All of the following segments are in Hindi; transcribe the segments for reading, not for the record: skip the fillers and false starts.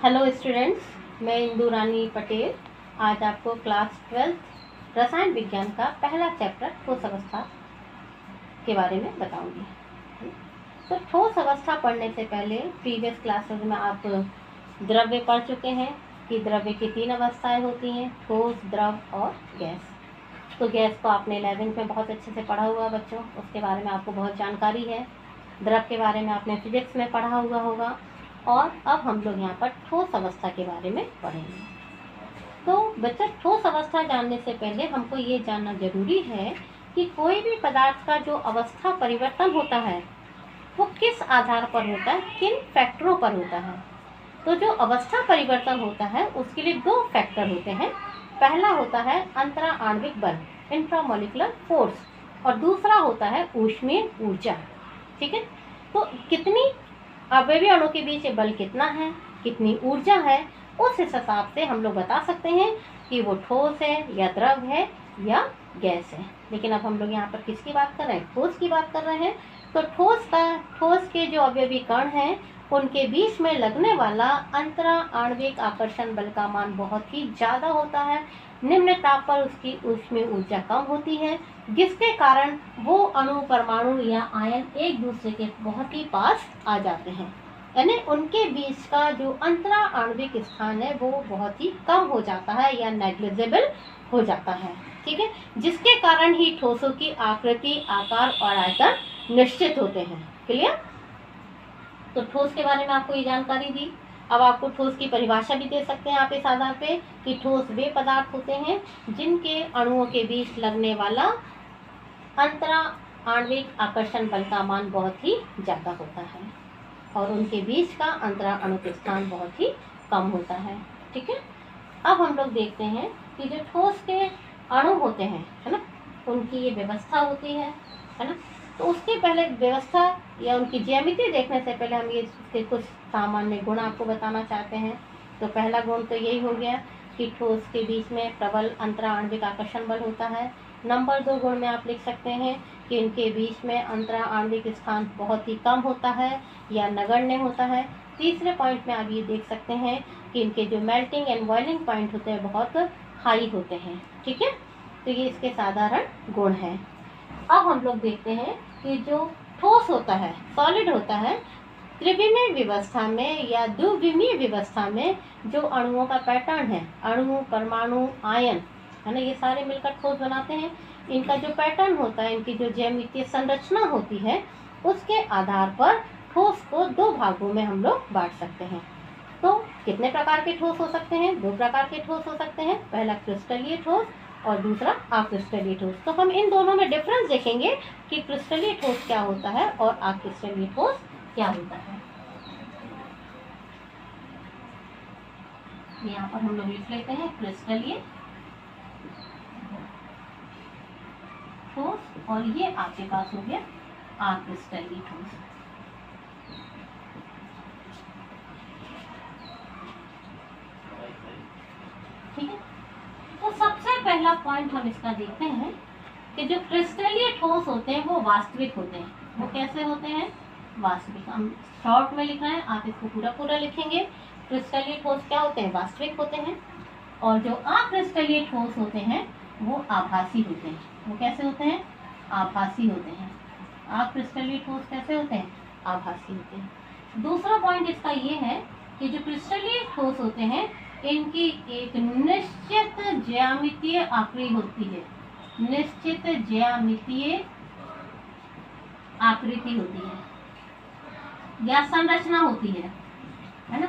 हेलो स्टूडेंट्स, मैं इंदु रानी पटेल आज आपको क्लास 12 रसायन विज्ञान का पहला चैप्टर ठोस अवस्था के बारे में बताऊंगी। तो ठोस अवस्था पढ़ने से पहले प्रीवियस क्लासेस में आप द्रव्य पढ़ चुके हैं कि द्रव्य की 3 अवस्थाएं होती हैं, ठोस, द्रव और गैस। तो गैस को आपने 11th में बहुत अच्छे से पढ़ा हुआ बच्चों, उसके बारे में आपको बहुत जानकारी है। द्रव के बारे में आपने फिजिक्स में पढ़ा हुआ होगा। और अब हम लोग यहाँ पर ठोस अवस्था के बारे में पढ़ेंगे। तो बच्चों, ठोस अवस्था जानने से पहले हमको ये जानना जरूरी है कि कोई भी पदार्थ का जो अवस्था परिवर्तन होता है वो किस आधार पर होता है, किन फैक्टरों पर होता है। तो जो अवस्था परिवर्तन होता है उसके लिए 2 फैक्टर होते हैं। पहला होता है अंतरा आणविक बल, इंट्रामोलिकुलर फोर्स, और दूसरा होता है ऊष्मीय ऊर्जा। ठीक है, तो कितनी अवयवी अणु के बीच बल कितना है, कितनी ऊर्जा है, उस हिसाब से हम लोग बता सकते हैं कि वो ठोस है या द्रव है या गैस है। लेकिन अब हम लोग यहाँ पर किसकी बात कर रहे हैं? ठोस की बात कर रहे हैं। तो ठोस के जो अवयवी कण हैं उनके बीच में लगने वाला अंतरा आणविक आकर्षण बल का मान बहुत ही ज़्यादा होता है। निम्न ताप पर उसकी ऊष्मीय ऊर्जा कम होती है, जिसके कारण वो अणु, परमाणु या आयन एक दूसरे के बहुत ही पास आ जाते हैं। यानी उनके बीच का जो अंतरा आणविक स्थान है वो बहुत ही कम हो जाता है या नेग्लिजिबल हो जाता है। ठीक है, जिसके कारण ही ठोसों की आकृति, आकार और आयतन निश्चित होते हैं। क्लियर? तो ठोस के बारे में आपको ये जानकारी दी। अब आपको ठोस की परिभाषा भी दे सकते हैं आप इस आधार पे कि ठोस वे पदार्थ होते हैं जिनके अणुओं के बीच लगने वाला अंतरा आणविक आकर्षण बल का मान बहुत ही ज़्यादा होता है और उनके बीच का अंतरा अणुक स्थान बहुत ही कम होता है। ठीक है, अब हम लोग देखते हैं कि जो ठोस के अणु होते हैं, है ना, उनकी ये व्यवस्था होती है ना। तो उसके पहले व्यवस्था या उनकी ज्यामिति देखने से पहले हम ये इसके कुछ सामान्य गुण आपको बताना चाहते हैं। तो पहला गुण तो यही हो गया कि ठोस के बीच में प्रबल अंतरा आणविक आकर्षण बल होता है। नंबर 2 गुण में आप लिख सकते हैं कि इनके बीच में अंतरा आणविक स्थान बहुत ही कम होता है या नगण्य होता है। तीसरे पॉइंट में आप ये देख सकते हैं कि इनके जो मेल्टिंग एंड बॉइलिंग पॉइंट होते हैं बहुत हाई होते हैं। ठीक है, तो ये इसके साधारण गुण हैं। अब हम लोग देखते हैं कि जो ठोस होता है, सॉलिड होता है, त्रिविमीय व्यवस्था में या द्विविमीय व्यवस्था में जो अणुओं का पैटर्न है, अणु, परमाणु, आयन, है ना, ये सारे मिलकर ठोस बनाते हैं। इनका जो पैटर्न होता है, इनकी जो ज्यामितीय संरचना होती है, उसके आधार पर ठोस को 2 भागों में हम लोग बांट सकते हैं। तो कितने प्रकार के ठोस हो सकते हैं? 2 प्रकार के ठोस हो सकते हैं। पहला क्रिस्टलीय ठोस और दूसरा अक्रिस्टलीय ठोस। तो हम इन दोनों में डिफरेंस देखेंगे कि क्रिस्टलीय ठोस क्या होता है और अक्रिस्टलीय ठोस क्या होता है। यहाँ पर हम लोग लिख लेते हैं क्रिस्टलीय ठोस और ये आपके पास हो गया अक्रिस्टलीय ठोस। ठीक है, तो सबसे पहला पॉइंट हम इसका देखते हैं कि जो क्रिस्टलीय ठोस होते हैं वो वास्तविक होते हैं। वो कैसे होते हैं? वास्तविक। हम शॉर्ट में लिख रहे हैं, आप इसको पूरा लिखेंगे। क्रिस्टलीय ठोस क्या होते हैं? वास्तविक होते हैं। और जो अक्रिस्टलीय ठोस होते हैं वो आभासी होते हैं। वो कैसे होते हैं? आभासी होते हैं। अक्रिस्टलीय ठोस कैसे होते हैं? आभासी होते हैं। दूसरा पॉइंट इसका ये है कि जो क्रिस्टलीय ठोस होते हैं इनकी एक निश्चित ज्यामितीय आकृति होती है, निश्चित ज्यामितीय आकृति होती है या संरचना होती है ना,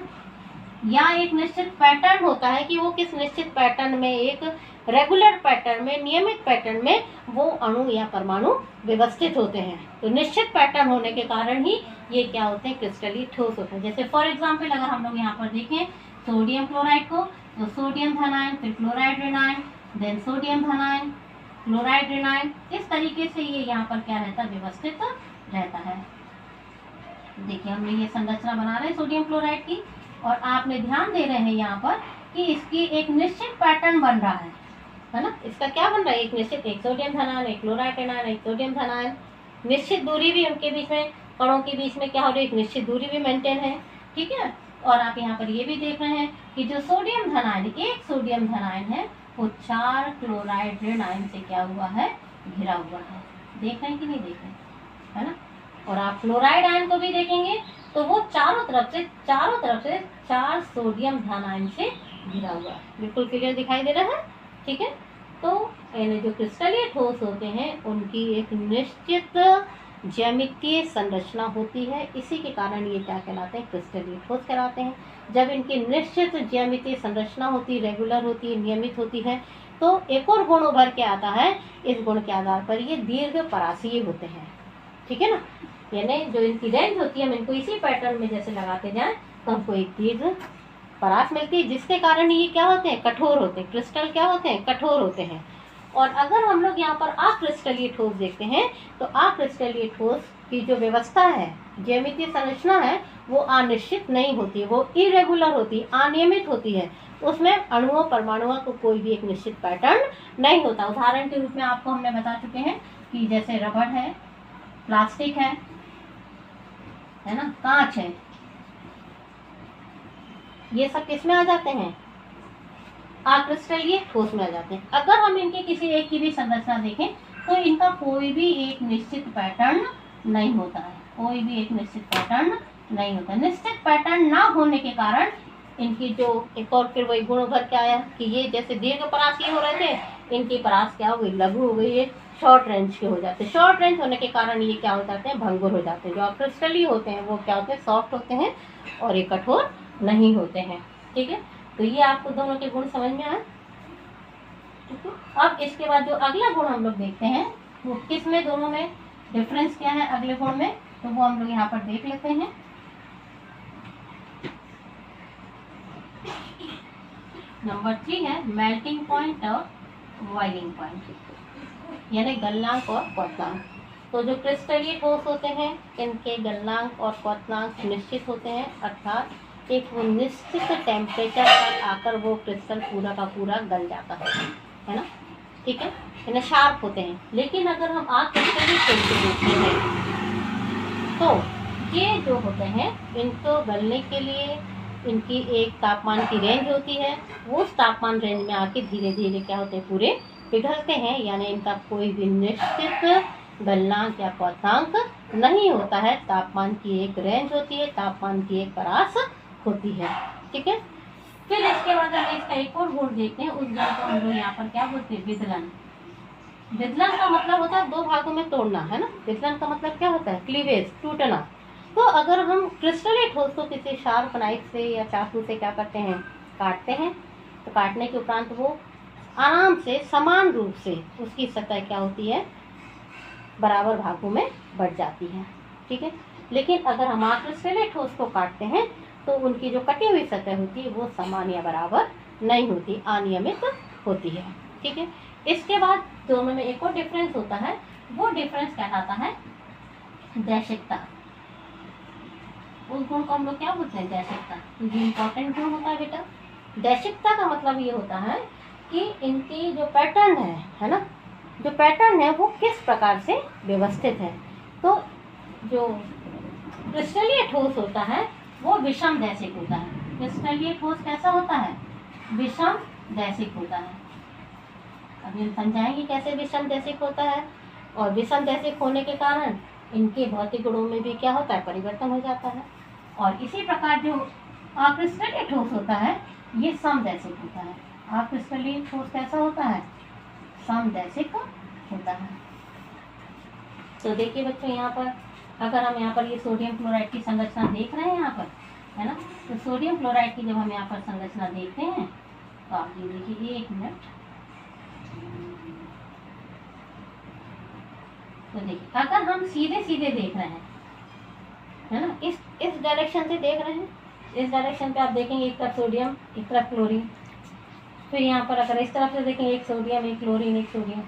या एक निश्चित पैटर्न होता है कि वो किस निश्चित पैटर्न में, एक रेगुलर पैटर्न में, नियमित पैटर्न में वो अणु या परमाणु व्यवस्थित होते हैं। तो निश्चित पैटर्न होने के कारण ही ये क्या होते हैं? क्रिस्टलीय ठोस होते हैं। जैसे फॉर एग्जाम्पल अगर हम लोग यहाँ पर देखें सोडियम क्लोराइड को, तो सोडियम धनायन, फिर क्लोराइड ऋणायन, देन सोडियम धनायन, क्लोराइड ऋणायन, इस तरीके से ये यहाँ पर क्या रहता है? व्यवस्थित रहता है। देखिए हमने ये संरचना बना रहे हैं सोडियम क्लोराइड की और आपने ध्यान दे रहे हैं यहाँ पर कि इसकी एक निश्चित पैटर्न बन रहा है ना। इसका क्या बन रहा है? एक निश्चित, एक सोडियम धनायन, एक क्लोराइड ऋणायन, एक सोडियम धनायन। निश्चित दूरी भी उनके बीच में, कणों के बीच में क्या हो रही है? एक निश्चित दूरी भी मेंटेन है। ठीक है, और आप यहाँ पर ये भी देख रहे हैं कि जो सोडियम धन आयन, एक सोडियम धन आयन है, वो 4 क्लोराइड ऋण आयन से क्या हुआ है, घिरा हुआ है। देख रहे हैं कि नहीं देख रहे हैं, है ना। और आप क्लोराइड आयन को भी देखेंगे तो वो चारों तरफ से 4 सोडियम धन आयन से घिरा हुआ है। बिल्कुल क्लियर दिखाई दे रहा है, ठीक है। तो जो क्रिस्टलीय ठोस होते हैं उनकी एक निश्चित ज्यामितीय संरचना होती है, इसी के कारण ये क्या कहलाते हैं, क्रिस्टलीय ठोस कहलाते हैं। जब इनकी निश्चित ज्यामितीय संरचना होती, रेगुलर होती है, नियमित होती है, तो एक और गुण उभर के आता है। इस गुण के आधार पर ये दीर्घ परासीय होते हैं, ठीक है ना। यानी जो इनकी रेंज होती है, हम इनको इसी पैटर्न में जैसे लगाते जाएं तो हमको एक दीर्घ परास मिलती है, जिसके कारण ये क्या होते हैं, कठोर होते हैं। क्रिस्टल क्या होते हैं, कठोर होते हैं। और अगर हम लोग यहाँ पर अक्रिस्टलीय ठोस देखते हैं तो अक्रिस्टलीय ठोस की जो व्यवस्था है, ज्यामितीय संरचना है, वो अनिश्चित नहीं होती, वो इरेगुलर होती, अनियमित होती है। उसमें अणुओं परमाणुओं को कोई भी एक निश्चित पैटर्न नहीं होता। उदाहरण के रूप में आपको हमने बता चुके हैं कि जैसे रबड़ है, प्लास्टिक है ना, कांच है, ये सब किसमें आ जाते हैं, अक्रिस्टलीय ठोस में आ जाते हैं। अगर हम इनके किसी एक की भी संरचना देखें तो इनका कोई भी एक निश्चित पैटर्न नहीं होता है, कोई भी एक निश्चित पैटर्न नहीं होता। निश्चित पैटर्न ना होने के कारण इनकी जो एक और फिर वही गुण उभर के आया कि ये जैसे दीर्घ परासीय हो रहे थे, इनकी परास क्या हो गई, लघु हो गई, ये शॉर्ट रेंज के हो जाते हैं। शॉर्ट रेंज होने के कारण ये क्या हो जाते हैं, भंगुर हो जाते हैं। जो अक्रिस्टलीय होते हैं वो क्या होते हैं, सॉफ्ट होते हैं और ये कठोर नहीं होते हैं, ठीक है। तो ये आपको दोनों के गुण समझ में आए, ठीक है। अब इसके बाद जो अगला गुण हम लोग देखते हैं वो किस में, दोनों में डिफरेंस क्या है अगले गुण में, तो वो हम लोग यहाँ पर देख लेते हैं। नंबर 3 है मेल्टिंग पॉइंट और बॉइलिंग पॉइंट, यानी गलनांक और क्वथनांक। तो जो क्रिस्टलीय ठोस होते हैं इनके गलनांक और क्वथनांक निश्चित होते हैं, अर्थात एक वो निश्चित टेम्परेचर पर आकर वो क्रिस्टल पूरा का पूरा गल जाता है ना, ठीक है, इन्हें शार्प होते हैं। लेकिन अगर हम अक्रिस्टलीय ठोस को देखते हैं तो ये जो होते हैं इनको गलने के लिए इनकी एक तापमान की रेंज होती है, वो उस तापमान रेंज में आके धीरे धीरे क्या होते हैं, पूरे पिघलते हैं। यानी इनका कोई भी निश्चित गलनांक या क्वथनांक नहीं होता है। तापमान की एक रेंज होती है, तापमान की एक परास होती है, ठीक है। फिर इसके बाद हम इसका एक और गुण देखते हैं, उस गुण को हम लोग यहाँ पर क्या बोलते हैं, विदलन। विदलन का मतलब होता है दो भागों में तोड़ना, है ना। विदलन का मतलब क्या होता है, क्लीवेज, टूटना। तो अगर हम क्रिस्टलीय ठोस को किसी शार्प नाइफ से या चाकू से क्या करते हैं, काटते हैं, तो काटने के उपरांत वो आराम से समान रूप से उसकी सतह क्या होती है, बराबर भागों में बढ़ जाती है, ठीक है। लेकिन अगर हम अक्रिस्टलीय ठोस को काटते हैं तो उनकी जो कटी हुई सतह होती है वो समान या बराबर नहीं होती, अनियमित होती है, ठीक है। इसके बाद दोनों में एक और डिफरेंस होता है, वो डिफरेंस कहलाता है दैशिकता। उस गुण को हम लोग क्या बोलते हैं, दैशिकता। ये इंपॉर्टेंट गुण होता है बेटा। दैशिकता का मतलब ये होता है कि इनकी जो पैटर्न है ना, जो पैटर्न है वो किस प्रकार से व्यवस्थित है। तो जो क्रिस्टलीय ठोस होता है वो विषम दैशिक होता है। क्रिस्टलीय ठोस कैसा होता है, विषम दैशिक होता है। अब हम समझाएंगे कैसे विषम दैशिक होता है। और विषम दैशिक होने के कारण इनके भौतिक गुणों में भी क्या होता है, परिवर्तन हो जाता है। और इसी प्रकार जो अक्रिस्टलीय ठोस होता है ये समदैशिक होता है। अक्रिस्टलीय ठोस कैसा होता है, समदैशिक होता है। तो देखिए बच्चों, यहाँ पर अगर हम यहाँ पर ये सोडियम क्लोराइड की संरचना देख रहे हैं यहाँ पर, है ना। तो सोडियम क्लोराइड की जब हम यहाँ पर संरचना देखते हैं तो आप ये देखिए, एक मिनट, तो देखिए अगर हम सीधे सीधे देख रहे हैं, है ना, इस डायरेक्शन से देख रहे हैं, इस डायरेक्शन पे आप देखेंगे एक तरफ सोडियम एक तरफ क्लोरीन। फिर यहाँ पर अगर इस तरफ से देखेंगे एक सोडियम एक क्लोरीन एक सोडियम,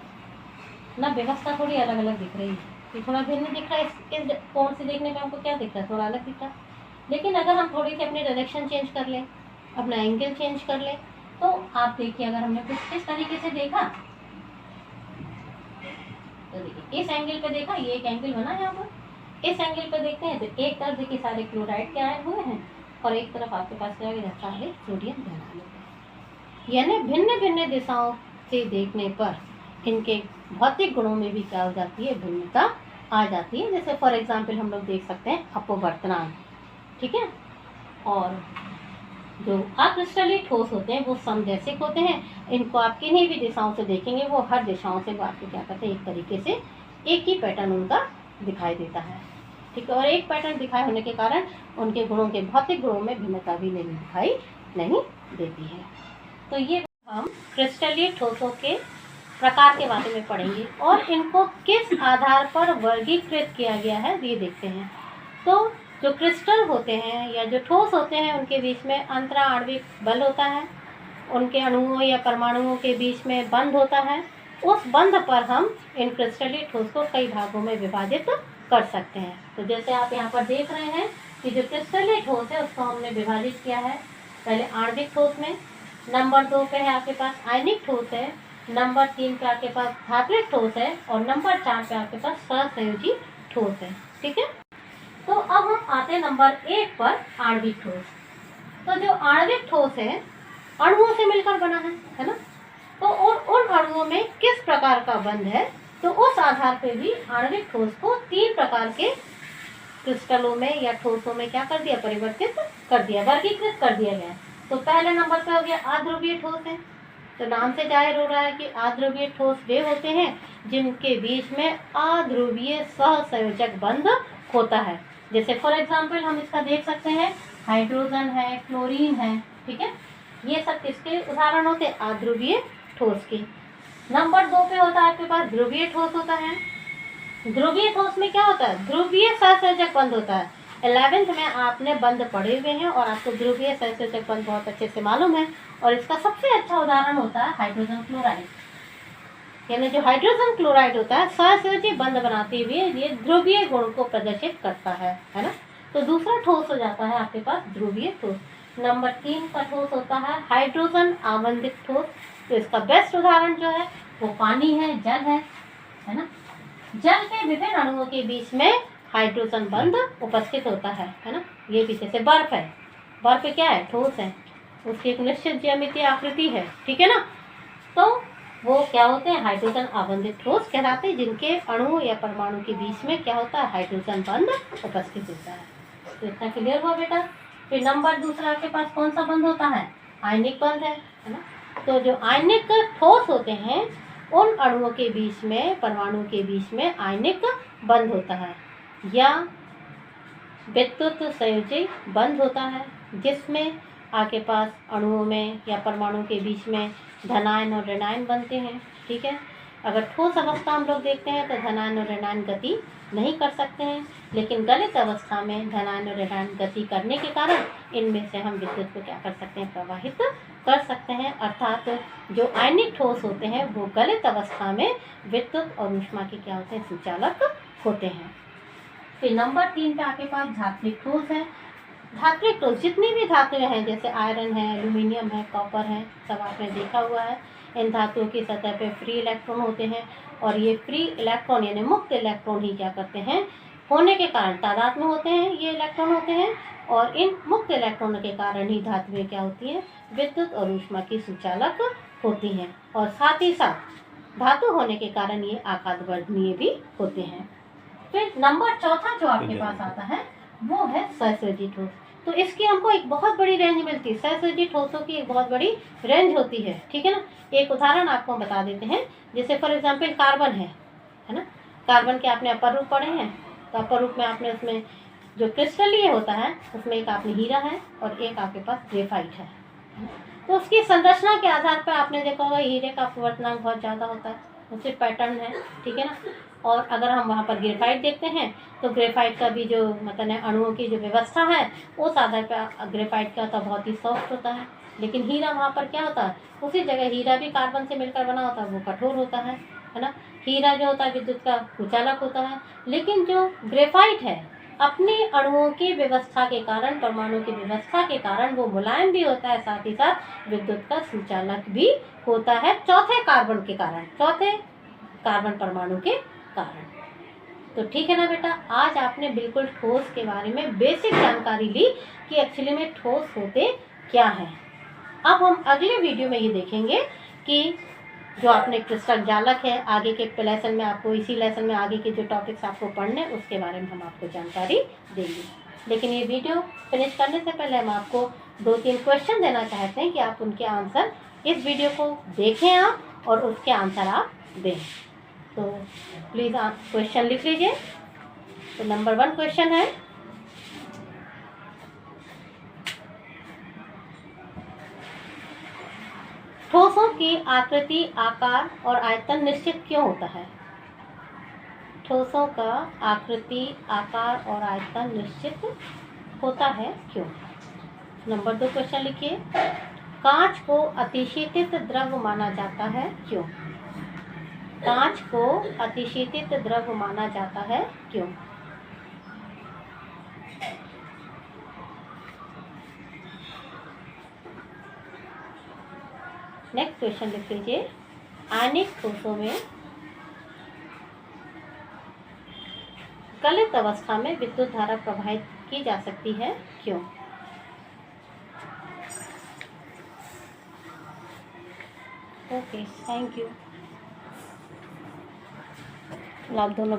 ना व्यवस्था थोड़ी अलग अलग दिख रही है। ये थोड़ा भिन्न दिख रहा है, इस कोण से देखने में हमको क्या दिख रहा है, थोड़ा अलग दिख रहा है। लेकिन अगर हम थोड़ी सी अपनी डायरेक्शन चेंज कर लें, अपना एंगल चेंज कर लें, तो आप देखिए अगर हमने कुछ इस तरीके से देखा तो देखिए इस एंगल पे देखा, ये एक एंगल बना है यहाँ पर। इस एंगल पे देखते हैं तो एक तरफ देखिए सारे क्लोराइड के आयन हुए हैं और एक तरफ आपके पास क्या रहता है सोडियम धनायन। यानी भिन्न भिन्न दिशाओं से देखने पर इनके भौतिक गुणों में भी क्या हो जाती है, भिन्नता आ जाती है। जैसे फॉर एग्जाम्पल हम लोग देख सकते हैं अपवर्तनांक, ठीक है। और जो अक्रिस्टलीय ठोस होते हैं वो समदैशिक होते हैं। इनको आप किन्हीं भी दिशाओं से देखेंगे वो हर दिशाओं से वो आपको क्या करते हैं, एक तरीके से एक ही पैटर्न उनका दिखाई देता है, ठीक है। और एक पैटर्न दिखाई होने के कारण उनके गुणों के भौतिक गुणों में भिन्नता भी नहीं दिखाई नहीं देती है। तो ये हम क्रिस्टलीय ठोसों के प्रकार के बारे में पढ़ेंगे और इनको किस आधार पर वर्गीकृत किया गया है ये देखते हैं। तो जो क्रिस्टल होते हैं या जो ठोस होते हैं उनके बीच में अंतराआण्विक बल होता है, उनके अणुओं या परमाणुओं के बीच में बंध होता है। उस बंध पर हम इन क्रिस्टलीय ठोस को कई भागों में विभाजित कर सकते हैं। तो जैसे आप यहाँ पर देख रहे हैं कि जो क्रिस्टलीय ठोस है उसको हमने विभाजित किया है पहले आणविक ठोस में, नंबर 2 पे है आपके पास आयनिक ठोस है, नंबर 3 पे आपके पास धात्विक ठोस है और नंबर 4 पे आपके पास सहसंयोजी ठोस है, ठीक है। तो अब हम आते हैं नंबर 1 पर आणविक ठोस। तो जो आणविक ठोस है अणुओं से मिलकर बना है ना। तो उन अणुओं में किस प्रकार का बंध है, तो उस आधार पे भी आणविक ठोस को 3 प्रकार के क्रिस्टलों में या ठोसों में क्या कर दिया, परिवर्तित कर दिया, वर्गीकृत कर दिया गया। तो पहले नंबर पे हो गया अध्रुवीय ठोस है। तो नाम से जाहिर हो रहा है कि अध्रुवीय ठोस वे होते हैं जिनके बीच में अध्रुवीय सहसंयोजक बंध होता है। जैसे फॉर एग्जाम्पल हम इसका देख सकते हैं, हाइड्रोजन है, क्लोरीन है, ठीक है। ये सब किसके उदाहरण होते हैं, अध्रुवीय ठोस के। नंबर 2 पे होता है आपके पास ध्रुवीय ठोस होता है। ध्रुवीय ठोस में क्या होता है, ध्रुवीय सहसंयोजक बंध होता है। 11th में आपने बंध पढ़े हुए हैं और आपको ध्रुवीय सहसंयोजक बंध बहुत अच्छे से मालूम है। और इसका सबसे अच्छा उदाहरण होता है हाइड्रोजन क्लोराइड। यानी जो हाइड्रोजन क्लोराइड होता है सहसंयोजी बंध बनाते हुए ये ध्रुवीय गुण को प्रदर्शित करता है ना। तो दूसरा ठोस हो जाता है आपके पास ध्रुवीय ठोस। नंबर 3 का ठोस होता है हाइड्रोजन आबंधित ठोस। तो इसका बेस्ट उदाहरण जो है वो पानी है, जल है ना। जल के विभिन्न अणुओं के बीच में हाइड्रोजन बंध उपस्थित होता है ना। ये भी जैसे बर्फ है, बर्फ क्या है, ठोस है, उसकी एक निश्चित ज्यामितीय आकृति है, ठीक है ना। तो वो क्या होते हैं, हाइड्रोजन आबंधित ठोस कहलाते हैं, जिनके अणु या परमाणु के बीच में क्या होता है, हाइड्रोजन बंध उपस्थित होता है। तो इतना क्लियर हुआ बेटा। फिर नंबर दूसरा आपके पास कौन सा बंध होता है, आयनिक बंध है ना। तो जो आयनिक ठोस होते हैं उन अणुओं के बीच में, परमाणु के बीच में आयनिक बंध होता है या विद्युत संयोजी बंध होता है, जिसमें आपके पास अणुओं में या परमाणु के बीच में धनायन और ऋणायन बनते हैं, ठीक है। अगर ठोस अवस्था हम लोग देखते हैं तो धनायन और ऋणायन गति नहीं कर सकते हैं, लेकिन गलित अवस्था में धनायन और ऋणायन गति करने के कारण इनमें से हम विद्युत को क्या कर सकते हैं, प्रवाहित कर सकते हैं। अर्थात जो आयनिक ठोस होते हैं वो गलित अवस्था में विद्युत और ऊष्मा के क्या होते हैं, सुचालक होते हैं। फिर नंबर 3 पे आपके पास धात्विक ठोस है। धात्विक ठोस जितनी भी धातुएं हैं, जैसे आयरन है, एल्यूमिनियम है, कॉपर है, सब आपने देखा हुआ है। इन धातुओं की सतह पे फ्री इलेक्ट्रॉन होते हैं और ये फ्री इलेक्ट्रॉन यानी मुक्त इलेक्ट्रॉन ही क्या करते हैं, होने के कारण तादाद में होते हैं ये इलेक्ट्रॉन होते हैं, और इन मुक्त इलेक्ट्रॉनों के कारण ही धातुएं क्या होती हैं, विद्युत और ऊष्मा की सुचालक होती हैं। और साथ ही साथ धातु होने के कारण ये आकाशवर्धनीय भी होते हैं। फिर नंबर 4 जो आपके पास आता है वो है सहसंयोजी ठोस। तो इसकी हमको एक बहुत बड़ी रेंज मिलती है, सहसंयोजी ठोसों की एक बहुत बड़ी रेंज होती है, ठीक है ना। एक उदाहरण आपको हम बता देते हैं, जैसे फॉर एग्जांपल कार्बन है ना। कार्बन के आपने अपर रूप पढ़े हैं, तो अपर रूप में आपने उसमें जो क्रिस्टलीय होता है उसमें एक आपने हीरा है और एक आपके पास ग्रेफाइट है। तो उसकी संरचना के आधार पर आपने देखा होगा हीरे का अपवर्तनांक बहुत ज़्यादा होता है, उससे पैटर्न है, ठीक है ना। और अगर हम वहाँ पर ग्रेफाइट देखते हैं तो ग्रेफाइट का भी जो मतलब है अणुओं की जो व्यवस्था है उस आधार पर ग्रेफाइट का तो बहुत ही सॉफ्ट होता है। लेकिन हीरा वहाँ पर क्या होता है, उसी जगह हीरा भी कार्बन से मिलकर बना होता है, वो कठोर होता है ना। हीरा जो होता है विद्युत का कुचालक होता है, लेकिन जो ग्रेफाइट है अपनी अणुओं की व्यवस्था के कारण, परमाणु की व्यवस्था के कारण वो मुलायम भी होता है, साथ ही साथ विद्युत का सुचालक भी होता है, चौथे कार्बन के कारण, चौथे कार्बन परमाणु के कारण। तो ठीक है ना बेटा, आज आपने बिल्कुल ठोस के बारे में बेसिक जानकारी ली कि एक्चुअली में ठोस होते क्या हैं। अब हम अगले वीडियो में ये देखेंगे कि जो आपने कृष्णक जालक है, आगे के लेसन में आपको, इसी लेसन में आगे के जो टॉपिक्स आपको पढ़ने उसके बारे में हम आपको जानकारी देंगे। लेकिन ये वीडियो फिनिश करने से पहले हम आपको 2-3 क्वेश्चन देना चाहते हैं कि आप उनके आंसर, इस वीडियो को देखें आप और उसके आंसर आप दें। तो प्लीज़ आप क्वेश्चन लिख लीजिए। तो नंबर 1 क्वेश्चन है, ठोसों की आकृति, आकार और आयतन निश्चित क्यों होता है? ठोसों का आकृति, आकार और आयतन निश्चित होता है क्यों? नंबर 2 क्वेश्चन लिखिए, कांच को अतिशीतित द्रव माना जाता है क्यों? कांच को अतिशीतित द्रव माना जाता है क्यों? नेक्स्ट क्वेश्चन लिख लीजिए, आयनिक ठोसों में गलित अवस्था में विद्युत धारा प्रवाहित की जा सकती है क्यों? Okay, thank you. आप दोनों